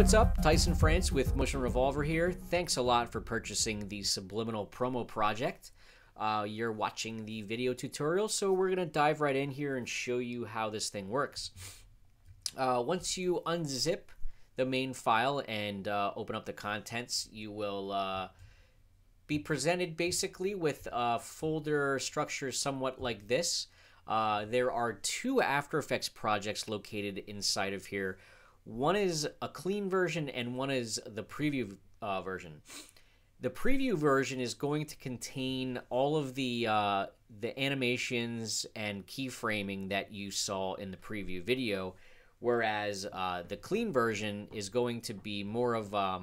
what's up? Tyson France with Motion Revolver here. Thanks a lot for purchasing the Subliminal promo project. You're watching the video tutorial, so we're going to dive right in here and show you how this thing works. Once you unzip the main file and open up the contents, you will be presented basically with a folder structure somewhat like this. There are two After Effects projects located inside of here. One is a clean version and one is the preview version. The preview version is going to contain all of the animations and keyframing that you saw in the preview video, whereas the clean version is going to be more of a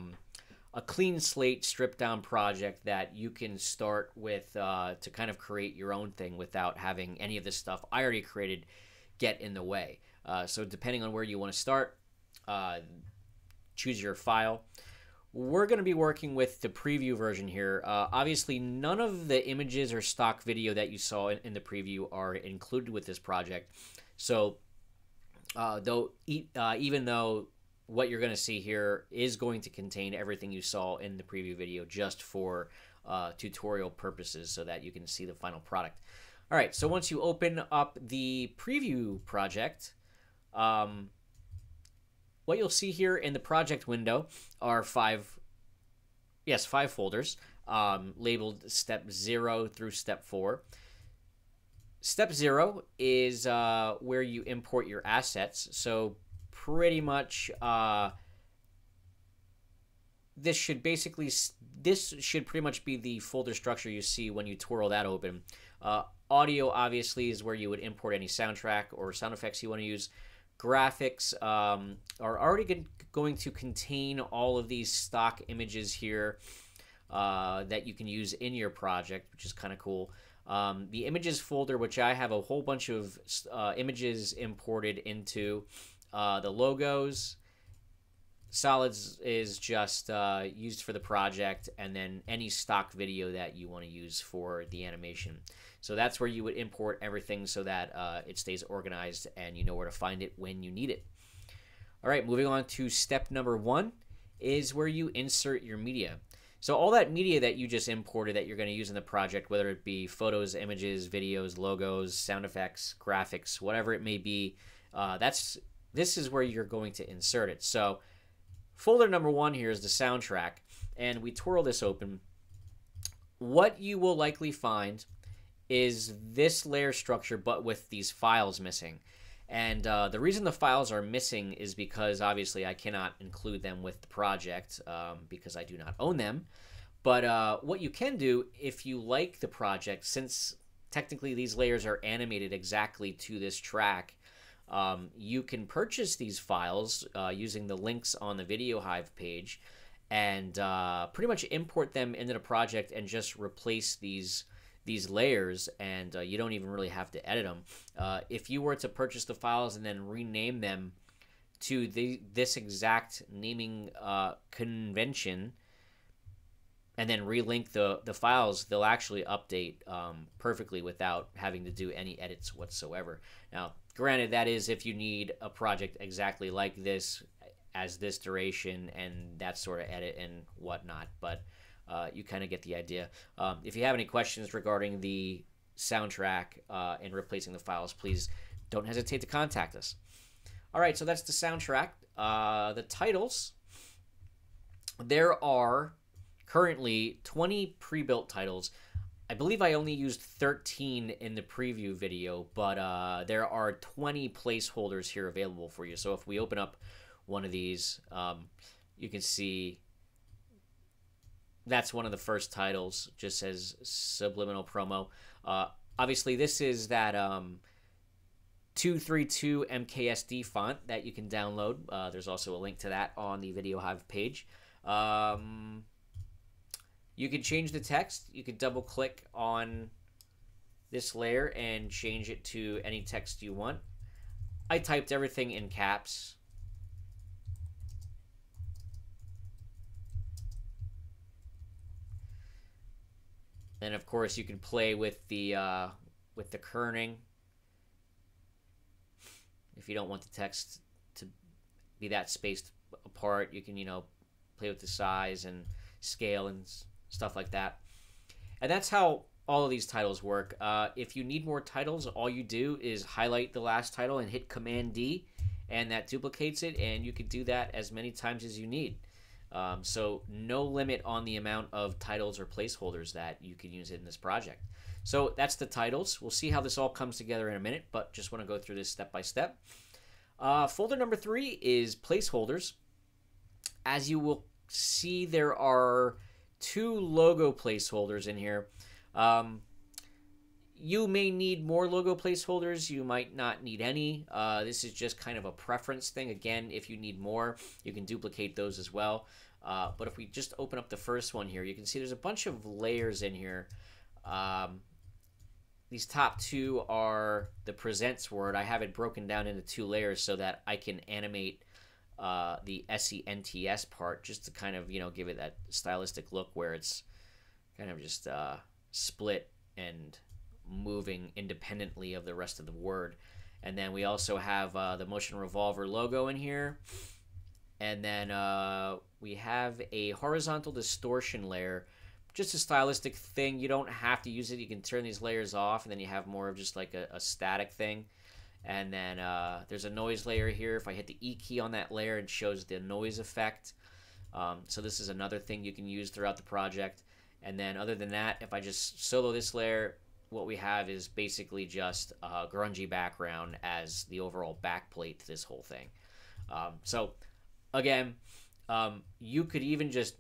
clean slate, stripped down project that you can start with to kind of create your own thing without having any of this stuff I already created get in the way. So depending on where you want to start, choose your file. We're going to be working with the preview version here. Obviously, none of the images or stock video that you saw in the preview are included with this project. So, even though what you're going to see here is going to contain everything you saw in the preview video just for tutorial purposes so that you can see the final product. All right, so once you open up the preview project, what you'll see here in the project window are five folders labeled step 0 through step 4. Step 0 is where you import your assets. So pretty much this should pretty much be the folder structure you see when you twirl that open. Audio obviously is where you would import any soundtrack or sound effects you want to use. Graphics are already going to contain all of these stock images here that you can use in your project, which is kind of cool. The images folder, which I have a whole bunch of images imported into. The logos, solids is just used for the project, and then any stock video that you want to use for the animation. So that's where you would import everything so that it stays organized and you know where to find it when you need it. All right, moving on to step number 1 is where you insert your media. So all that media that you just imported that you're going to use in the project, whether it be photos, images, videos, logos, sound effects, graphics, whatever it may be, this is where you're going to insert it. So folder number 1 here is the soundtrack, and we twirl this open. What you will likely find is this layer structure, but with these files missing. And the reason the files are missing is because obviously I cannot include them with the project because I do not own them. But what you can do if you like the project, since technically these layers are animated exactly to this track, you can purchase these files using the links on the Video Hive page and pretty much import them into the project and just replace these layers, and you don't even really have to edit them. If you were to purchase the files and then rename them to this exact naming convention and then relink the files, they'll actually update perfectly without having to do any edits whatsoever. Now, granted, that is if you need a project exactly like this, as this duration and that sort of edit and whatnot, but you kind of get the idea. If you have any questions regarding the soundtrack and replacing the files, please don't hesitate to contact us. All right, so that's the soundtrack. The titles, there are currently 20 pre-built titles. I believe I only used 13 in the preview video, but there are 20 placeholders here available for you. So if we open up one of these, you can see that's one of the first titles, just says Subliminal Promo. Obviously, this is that 232 MKSD font that you can download. There's also a link to that on the Video Hive page. You can change the text. You could double-click on this layer and change it to any text you want. I typed everything in caps. Then, of course, you can play with the kerning if you don't want the text to be that spaced apart. You can, play with the size and scale and stuff like that. And that's how all of these titles work. If you need more titles, all you do is highlight the last title and hit Command D, and that duplicates it, and you can do that as many times as you need. So no limit on the amount of titles or placeholders that you can use in this project. So that's the titles. We'll see how this all comes together in a minute, but just want to go through this step by step. Folder number 3 is placeholders. As you will see, there are 2 logo placeholders in here. You may need more logo placeholders. You might not need any. This is just kind of a preference thing. Again, if you need more, you can duplicate those as well. But if we just open up the first one here, you can see there's a bunch of layers in here. These top 2 are the presents word. I have it broken down into 2 layers so that I can animate the SENTS part, just to kind of, give it that stylistic look where it's kind of just split and moving independently of the rest of the word. And then we also have the motion revolver logo in here. And then we have a horizontal distortion layer, just a stylistic thing. You don't have to use it. You can turn these layers off, and then you have more of just like a static thing. And then there's a noise layer here. If I hit the E key on that layer, it shows the noise effect. So this is another thing you can use throughout the project. And then other than that, if I just solo this layer, what we have is basically just a grungy background as the overall backplate to this whole thing. So again, you could even just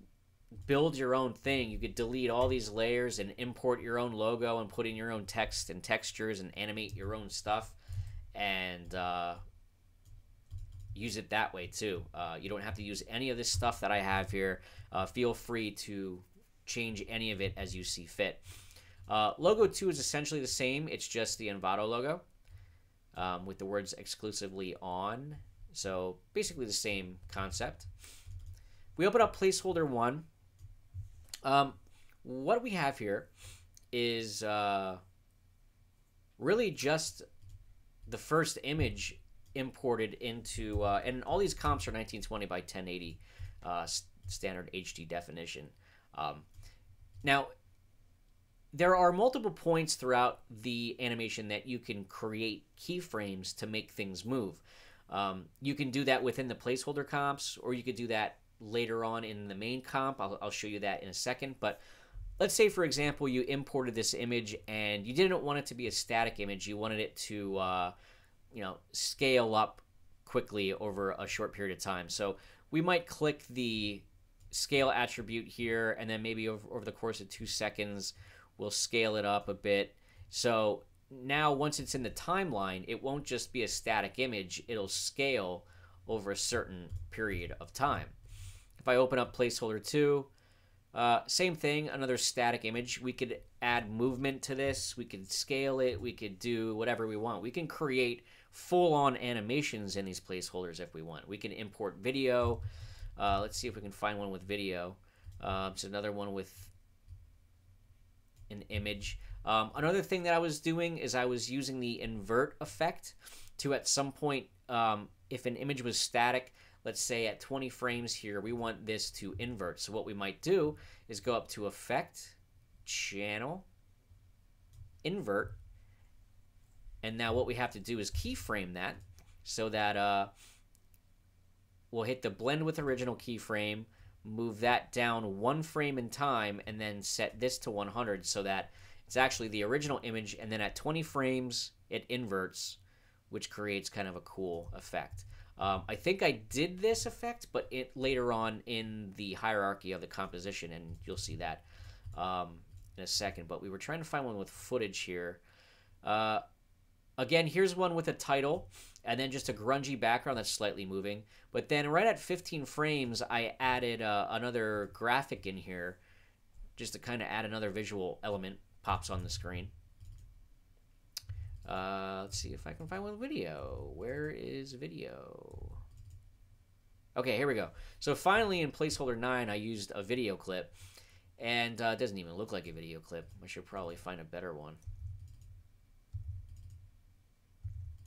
build your own thing. You could delete all these layers and import your own logo and put in your own text and textures and animate your own stuff and use it that way too. You don't have to use any of this stuff that I have here. Feel free to change any of it as you see fit. Logo 2 is essentially the same. It's just the Envato logo with the words exclusively on. So basically the same concept. We open up placeholder 1. What we have here is really just the first image imported into, and all these comps are 1920 by 1080 standard HD definition. Now, there are multiple points throughout the animation that you can create keyframes to make things move. You can do that within the placeholder comps, or you could do that later on in the main comp. I'll show you that in a second. But let's say, for example, you imported this image and you didn't want it to be a static image. You wanted it to, scale up quickly over a short period of time. So we might click the scale attribute here, and then maybe over the course of 2 seconds, we'll scale it up a bit. So now once it's in the timeline, it won't just be a static image. It'll scale over a certain period of time. If I open up placeholder 2, same thing, another static image. We could add movement to this. We could scale it. We could do whatever we want. We can create full-on animations in these placeholders if we want. We can import video. Let's see if we can find one with video. It's another one with an image. Another thing that I was doing is I was using the invert effect to, at some point, if an image was static, let's say at 20 frames here, we want this to invert. So what we might do is go up to Effect, Channel, Invert, and now what we have to do is keyframe that so that we'll hit the Blend with Original keyframe, move that down 1 frame in time, and then set this to 100 so that it's actually the original image, and then at 20 frames, it inverts, which creates kind of a cool effect. I think I did this effect, but later on in the hierarchy of the composition, and you'll see that in a second. But we were trying to find one with footage here. Again, here's one with a title, and then just a grungy background that's slightly moving. But then right at 15 frames, I added another graphic in here, just to kind of add another visual element. Pops on the screen. Let's see if I can find one with video. Where is video? Okay, here we go. So finally in placeholder 9, I used a video clip, and it doesn't even look like a video clip. I should probably find a better one.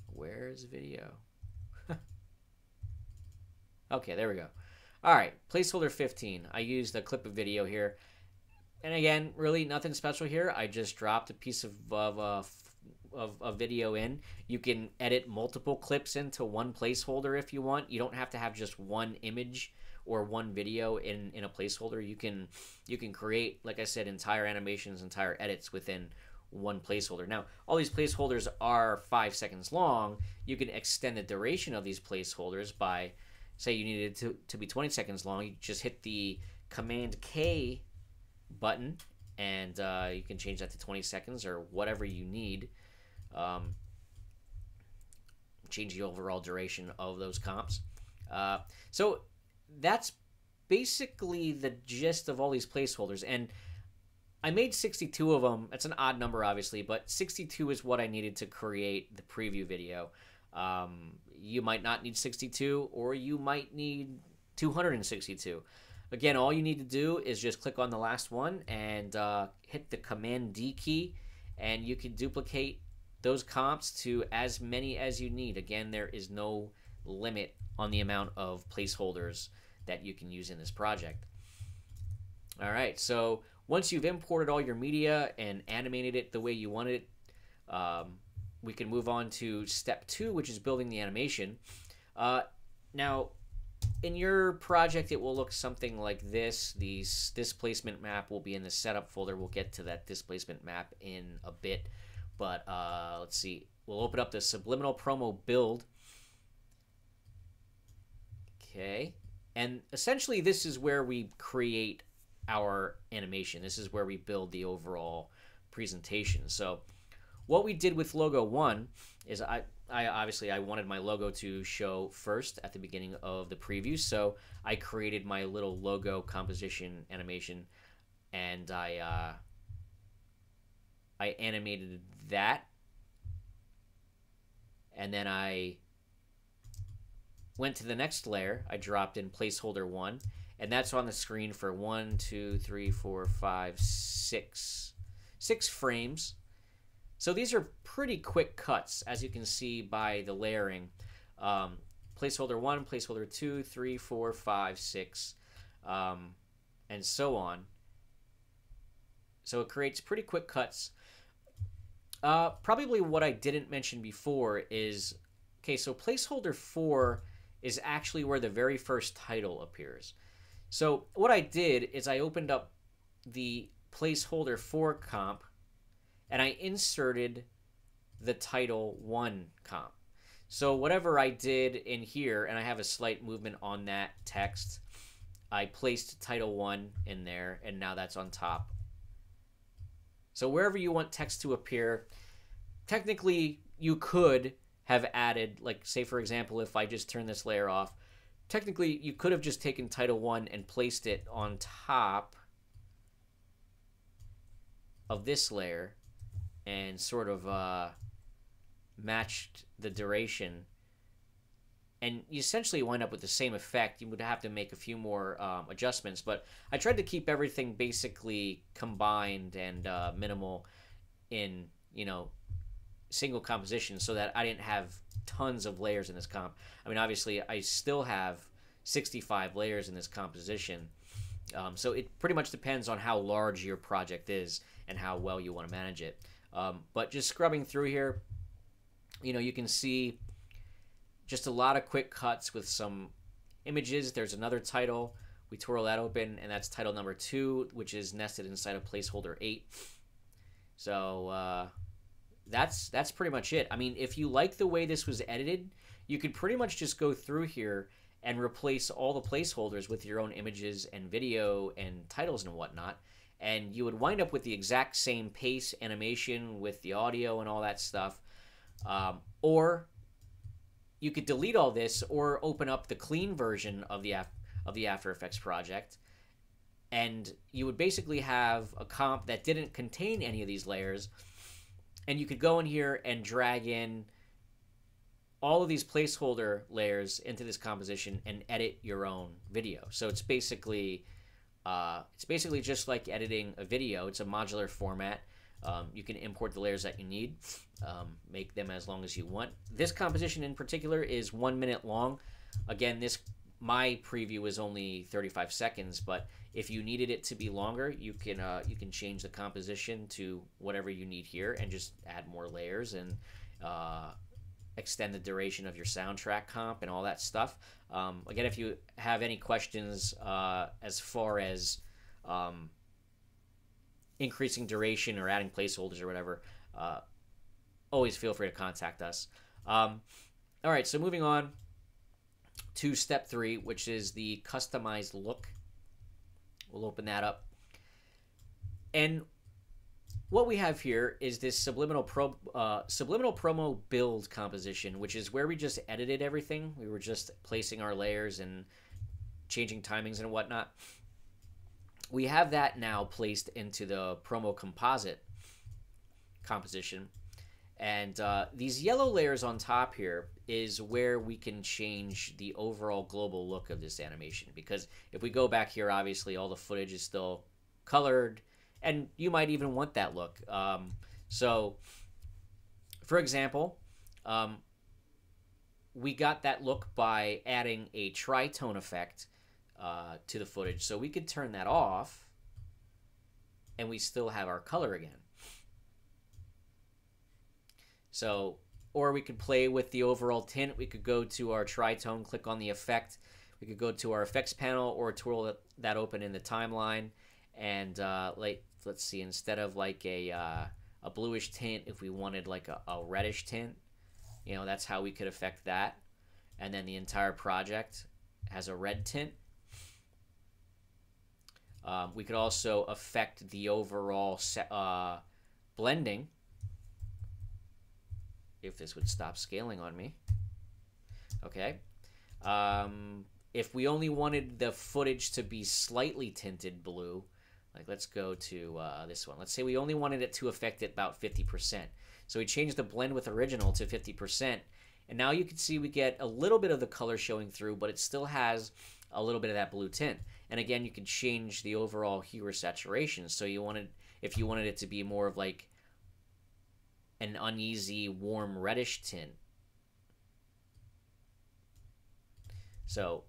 Where's video? Okay, there we go. All right, placeholder 15. I used a clip of video here. And again, really nothing special here. I just dropped a piece of video in. You can edit multiple clips into one placeholder if you want. You don't have to have just one image or one video in a placeholder. You can create, like I said, entire animations, entire edits within one placeholder. Now, all these placeholders are 5 seconds long. You can extend the duration of these placeholders by, say you needed it to be 20 seconds long. You just hit the Command K button, and you can change that to 20 seconds or whatever you need. Change the overall duration of those comps. So that's basically the gist of all these placeholders, and I made 62 of them. It's an odd number, obviously, but 62 is what I needed to create the preview video. You might not need 62, or you might need 262. Again, all you need to do is just click on the last one and hit the Command D key, and you can duplicate those comps to as many as you need. Again, there is no limit on the amount of placeholders that you can use in this project. All right, so once you've imported all your media and animated it the way you wanted it, we can move on to step 2, which is building the animation. Now, in your project, it will look something like this. This displacement map will be in the setup folder. We'll get to that displacement map in a bit. But let's see. We'll open up the subliminal promo build. Okay. And essentially, this is where we create our animation. This is where we build the overall presentation. So what we did with logo 1 is I obviously wanted my logo to show first at the beginning of the preview, so I created my little logo composition animation, and I animated that, and then I went to the next layer. I dropped in placeholder 1, and that's on the screen for 1, 2, 3, 4, 5, 6 frames. So these are pretty quick cuts, as you can see by the layering. Placeholder 1, placeholder 2, 3, 4, 5, 6, and so on. So it creates pretty quick cuts. Probably what I didn't mention before is, okay, so placeholder 4 is actually where the very first title appears. So what I did is I opened up the placeholder 4 comp, and I inserted the title 1 comp. So whatever I did in here, and I have a slight movement on that text, I placed title 1 in there, and now that's on top. So wherever you want text to appear, technically you could have added, like, say for example, if I just turn this layer off, technically you could have just taken title 1 and placed it on top of this layer and sort of matched the duration, and you essentially wind up with the same effect. You would have to make a few more adjustments, but I tried to keep everything basically combined and minimal in, you know, single composition, so that I didn't have tons of layers in this comp. I mean, obviously I still have 65 layers in this composition, so it pretty much depends on how large your project is and how well you want to manage it. But just scrubbing through here, you know, you can see just a lot of quick cuts with some images. There's another title. We twirl that open, and that's title number 2, which is nested inside of placeholder 8. So that's pretty much it. I mean, if you like the way this was edited, you could pretty much just go through here and replace all the placeholders with your own images and video and titles and whatnot, and you would wind up with the exact same pace, animation with the audio and all that stuff. Or you could delete all this or open up the clean version of the After Effects project, and you would basically have a comp that didn't contain any of these layers, and you could go in here and drag in all of these placeholder layers into this composition and edit your own video. So it's basically just like editing a video. It's a modular format. You can import the layers that you need, make them as long as you want. This composition in particular is 1 minute long. Again, this my preview is only 35 seconds, but if you needed it to be longer, you can change the composition to whatever you need here and just add more layers and extend the duration of your soundtrack comp and all that stuff. Again, if you have any questions as far as increasing duration or adding placeholders or whatever, always feel free to contact us. All right, so moving on to step 3, which is the customized look. We'll open that up. And what we have here is this subliminal promo build composition, which is where we just edited everything. We were just placing our layers and changing timings and whatnot. We have that now placed into the promo composite composition. And these yellow layers on top here is where we can change the overall global look of this animation. Because if we go back here, obviously all the footage is still colored, and you might even want that look. So, for example, we got that look by adding a Tritone Effect to the footage. So we could turn that off, and we still have our color again. So, or we could play with the overall tint. We could go to our tritone, click on the effect. We could go to our effects panel or twirl that open in the timeline. And let's see, instead of like a bluish tint, if we wanted like a reddish tint, you know, that's how we could affect that. And then the entire project has a red tint. We could also affect the overall blending. If this would stop scaling on me. Okay. If we only wanted the footage to be slightly tinted blue, like let's go to this one. Let's say we only wanted it to affect it about 50%. So we changed the blend with original to 50%. And now you can see we get a little bit of the color showing through, but it still has a little bit of that blue tint. And again, you can change the overall hue or saturation. So if you wanted it to be more of like an uneasy, warm, reddish tint. So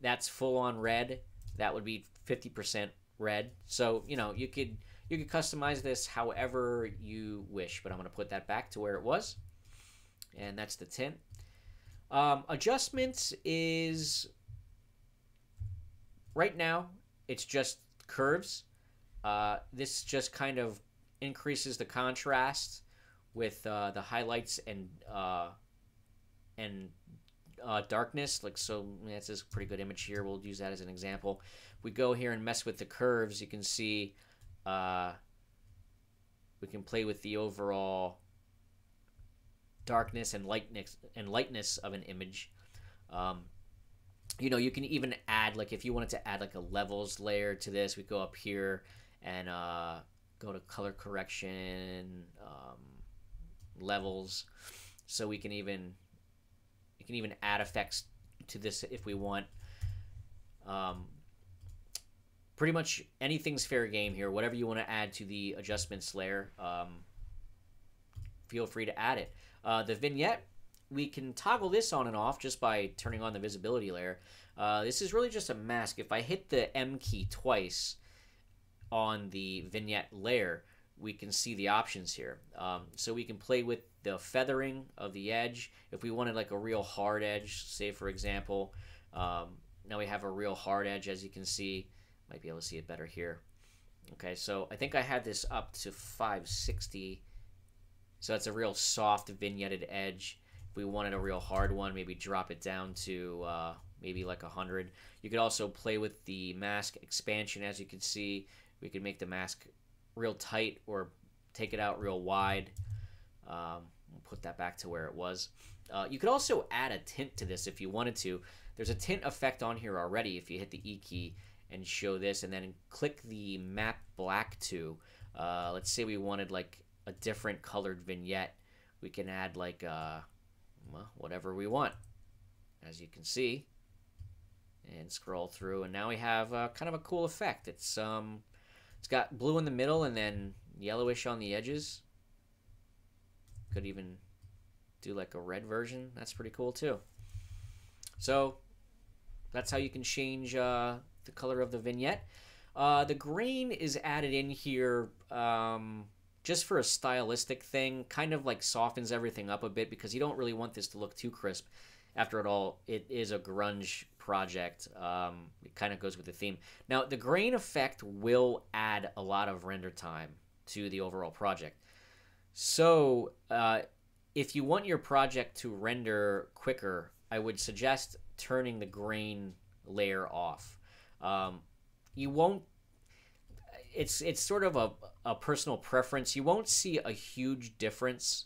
that's full on red. That would be 50% red. So, you know, you could customize this however you wish, but I'm going to put that back to where it was. And that's the tint. Adjustments is, right now, it's just curves. This just kind of increases the contrast with the highlights and darkness. Like, so that's a pretty good image here. We'll use that as an example. If we go here and mess with the curves, you can see we can play with the overall darkness and lightness of an image. You know, you can even add, like if you wanted to add like a levels layer to this, we go up here and go to color correction, levels. So we can even add effects to this if we want. Pretty much anything's fair game here. Whatever you want to add to the adjustments layer, feel free to add it. The vignette, we can toggle this on and off just by turning on the visibility layer. This is really just a mask. If I hit the M key twice on the vignette layer, we can see the options here. So we can play with the feathering of the edge. If we wanted like a real hard edge, say for example, now we have a real hard edge, as you can see. Might be able to see it better here. Okay, so I think I had this up to 560. So that's a real soft vignetted edge. If we wanted a real hard one, maybe drop it down to maybe like 100. You could also play with the mask expansion. As you can see, we could make the mask real tight or take it out real wide. We'll put that back to where it was. You could also add a tint to this if you wanted to. There's a tint effect on here already if you hit the E key and show this and then click the map black to. Let's say we wanted like a different colored vignette. We can add like well, whatever we want, as you can see, and scroll through, and now we have kind of a cool effect. It's got blue in the middle and then yellowish on the edges. Could even do like a red version. That's pretty cool too. So that's how you can change the color of the vignette. The grain is added in here just for a stylistic thing, kind of like softens everything up a bit because you don't really want this to look too crisp. After all, it is a grunge project. It kind of goes with the theme. Now, the grain effect will add a lot of render time to the overall project. So, if you want your project to render quicker, I would suggest turning the grain layer off. You won't. It's sort of a personal preference. You won't see a huge difference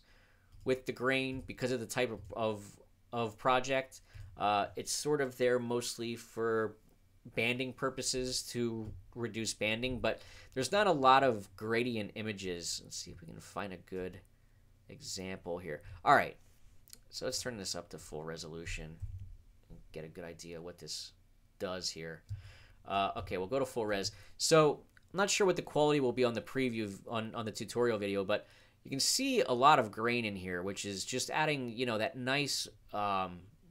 with the grain because of the type of project. It's sort of there mostly for banding purposes to reduce banding, but there's not a lot of gradient images. Let's see if we can find a good example here. All right, so let's turn this up to full resolution and get a good idea what this does here. Okay, we'll go to full res. So I'm not sure what the quality will be on the preview on the tutorial video, but you can see a lot of grain in here, which is just adding, you know, that nice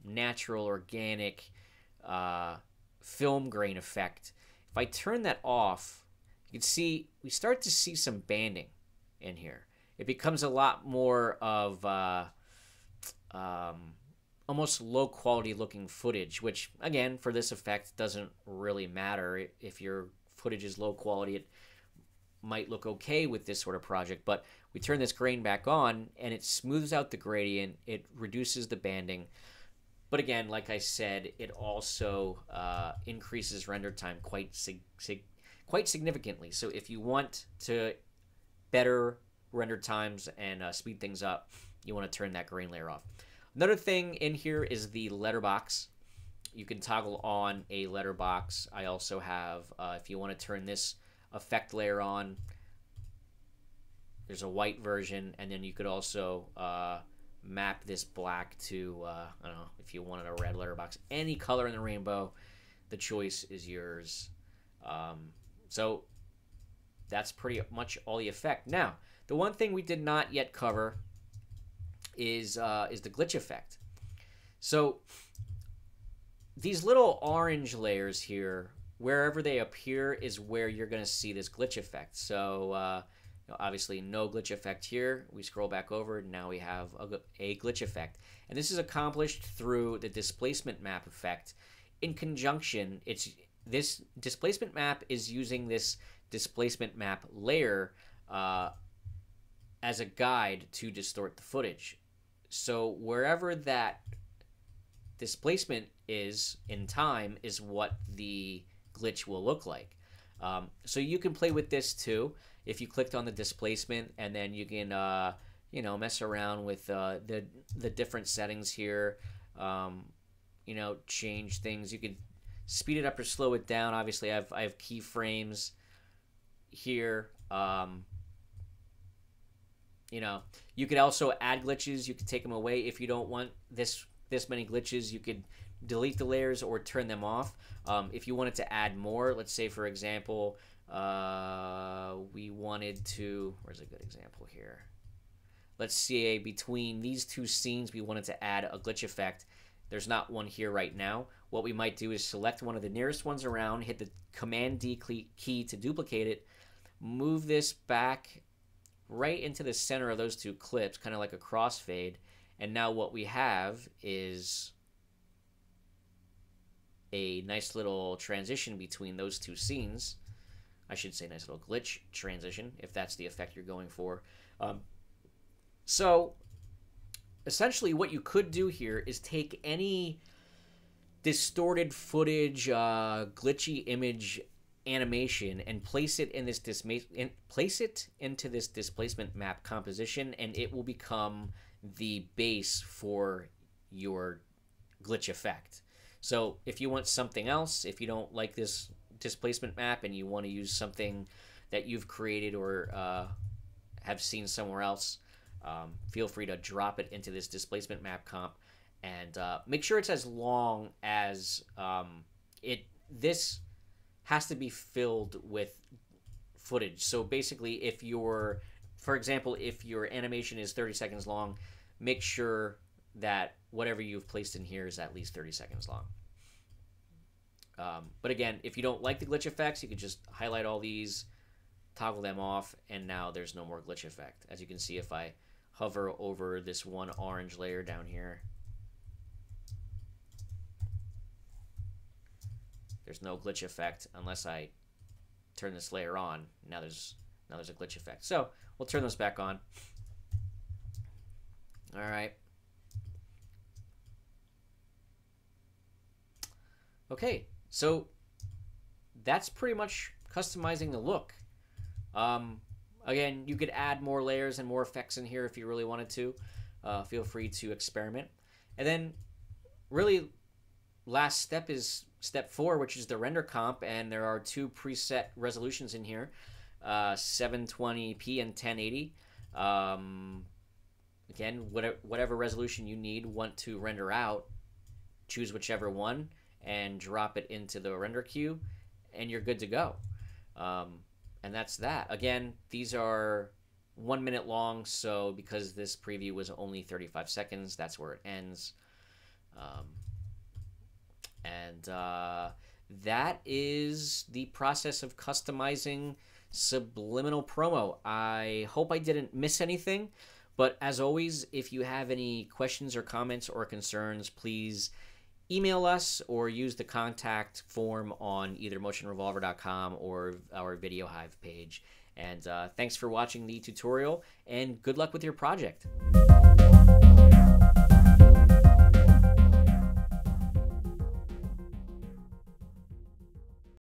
natural, organic film grain effect. If I turn that off, you can see we start to see some banding in here. It becomes a lot more of almost low quality looking footage, which again, for this effect, doesn't really matter. If your footage is low quality, it might look okay with this sort of project, but we turn this grain back on and it smooths out the gradient, it reduces the banding, but again, like I said, it also increases render time quite significantly. So if you want to better render times and speed things up, you want to turn that grain layer off. Another thing in here is the letterbox. You can toggle on a letterbox. I also have, if you want to turn this effect layer on, there's a white version, and then you could also map this black to, I don't know, if you wanted a red letterbox. Any color in the rainbow, the choice is yours. So that's pretty much all the effect. Now, the one thing we did not yet cover is the glitch effect. So these little orange layers here, wherever they appear is where you're going to see this glitch effect. So obviously no glitch effect here. We scroll back over, now we have a glitch effect. And this is accomplished through the displacement map effect. In conjunction, this displacement map is using this displacement map layer as a guide to distort the footage. So wherever that displacement is in time is what the glitch will look like. So you can play with this too if you clicked on the displacement, and then you can you know, mess around with the different settings here. You know, change things. You could speed it up or slow it down. Obviously I have keyframes here. You know, you could also add glitches. You could take them away if you don't want this many glitches. You could delete the layers or turn them off. If you wanted to add more, let's say for example, we wanted to, where's a good example here? Let's see, between these two scenes, we wanted to add a glitch effect. There's not one here right now. What we might do is select one of the nearest ones around, hit the Command D key to duplicate it, move this back right into the center of those two clips, kind of like a crossfade. And now what we have is a nice little transition between those two scenes. I should say nice little glitch transition, if that's the effect you're going for. So essentially what you could do here is take any distorted footage, glitchy image animation and place it in this into this displacement map composition, and it will become the base for your glitch effect. So if you want something else, if you don't like this displacement map and you want to use something that you've created or have seen somewhere else, feel free to drop it into this displacement map comp, and make sure it's as long as this has to be filled with footage. So basically, if your, for example, if your animation is 30 seconds long, make sure that whatever you've placed in here is at least 30 seconds long. But again, if you don't like the glitch effects, you can just highlight all these, toggle them off, and now there's no more glitch effect. As you can see, if I hover over this one orange layer down here, there's no glitch effect unless I turn this layer on. Now there's a glitch effect. So we'll turn those back on. All right. Okay, so that's pretty much customizing the look. Again, you could add more layers and more effects in here if you really wanted to. Feel free to experiment. And then really last step is step 4, which is the render comp, and there are 2 preset resolutions in here, 720p and 1080. Again, whatever resolution you want to render out, choose whichever one and drop it into the render queue, and you're good to go. And that's that. Again, these are 1 minute long, so because this preview was only 35 seconds, that's where it ends. That is the process of customizing Subliminal Promo. I hope I didn't miss anything, but as always, if you have any questions or comments or concerns, please email us or use the contact form on either motionrevolver.com or our Video Hive page. And thanks for watching the tutorial, and good luck with your project.